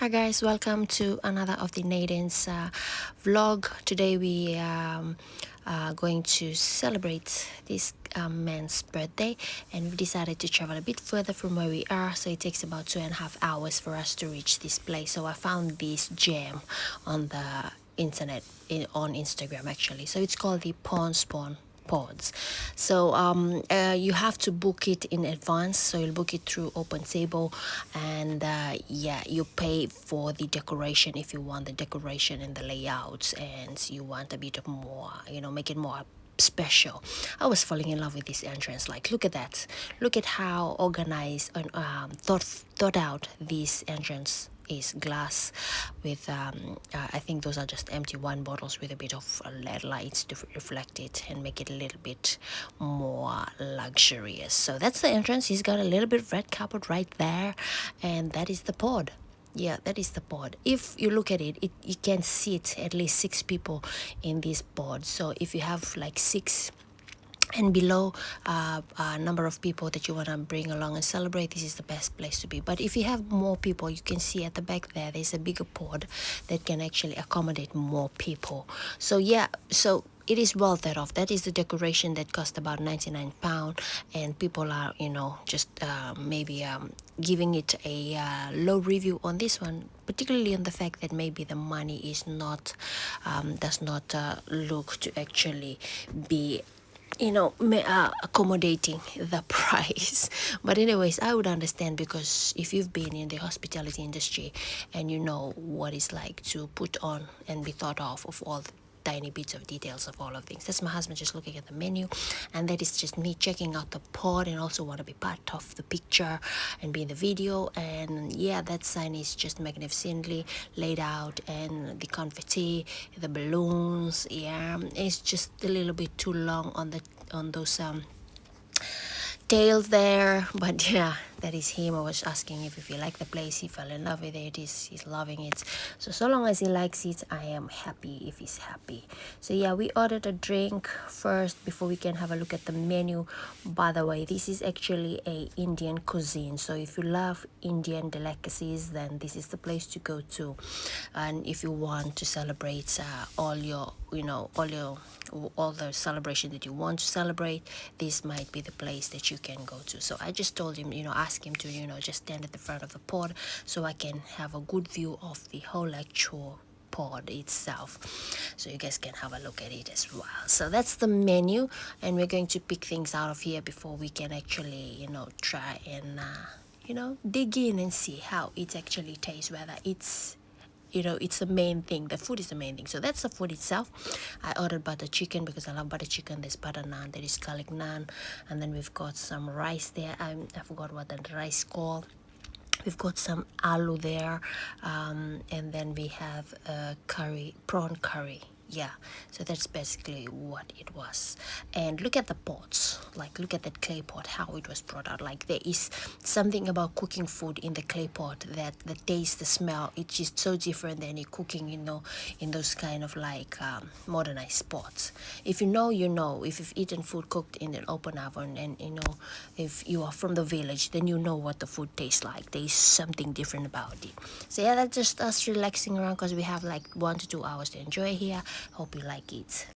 Hi guys, welcome to another of the Nadine's vlog. Today we are going to celebrate this man's birthday, and we've decided to travel a bit further from where we are, so it takes about 2.5 hours for us to reach this place. So I found this gem on the internet, on Instagram actually. So it's called the Ponsborne Pods. So you have to book it in advance, so you'll book it through Open Table, and yeah, you pay for the decoration if you want the decoration and the layouts, and you want a bit of more, make it more special. I was falling in love with this entrance. Like, look at that, look at how organized and thought out this entrance is. Glass with I think those are just empty wine bottles with a bit of LED lights to reflect it and make it a little bit more luxurious. So that's the entrance. He's got a little bit of red carpet right there, and that is the pod. Yeah, that is the pod. If you look at it, you can sit at least 6 people in this pod. So if you have like 6 and below number of people that you want to bring along and celebrate, this is the best place to be. But if you have more people, you can see at the back there's a bigger pod that can actually accommodate more people. So yeah, so it is well thought of. That is the decoration that cost about £99, and people are just maybe giving it a low review on this one, particularly on the fact that maybe the money is not does not look to actually be accommodating the price. But anyways, I would understand, because if you've been in the hospitality industry and you know what it's like to put on and be thought of all the tiny bits of details of all of things. That's my husband just looking at the menu, and that is just me checking out the pod and also want to be part of the picture and be in the video. And yeah, that sign is just magnificently laid out, and the confetti, the balloons, yeah, it's just a little bit too long on those tails there. But yeah, that is him. I was asking if he liked the place. He fell in love with it. He's loving it. So long as he likes it, I am happy if he's happy. So yeah, we ordered a drink first before we can have a look at the menu. By the way, this is actually a Indian cuisine, so if you love Indian delicacies, then this is the place to go to. And if you want to celebrate all the celebration that you want to celebrate, this might be the place that you can go to. So I just told him, ask him to just stand at the front of the pod so I can have a good view of the whole actual pod itself, so you guys can have a look at it as well. So that's the menu, and we're going to pick things out of here before we can actually try and dig in and see how it actually tastes, whether it's it's the main thing. The food is the main thing. So that's the food itself. I ordered butter chicken because I love butter chicken. There's butter naan, there is garlic naan, and then we've got some rice there. I forgot what the rice called. We've got some aloo there, and then we have prawn curry. Yeah, so that's basically what it was. And look at the pots, like look at that clay pot, how it was brought out. Like, there is something about cooking food in the clay pot, that the taste, the smell, it's just so different than you cooking in those kind of like modernized pots. If you know, if you've eaten food cooked in an open oven, and if you are from the village, then you know what the food tastes like. There is something different about it. So yeah, that's just us relaxing around, because we have like 1 to 2 hours to enjoy here. Hope you like it.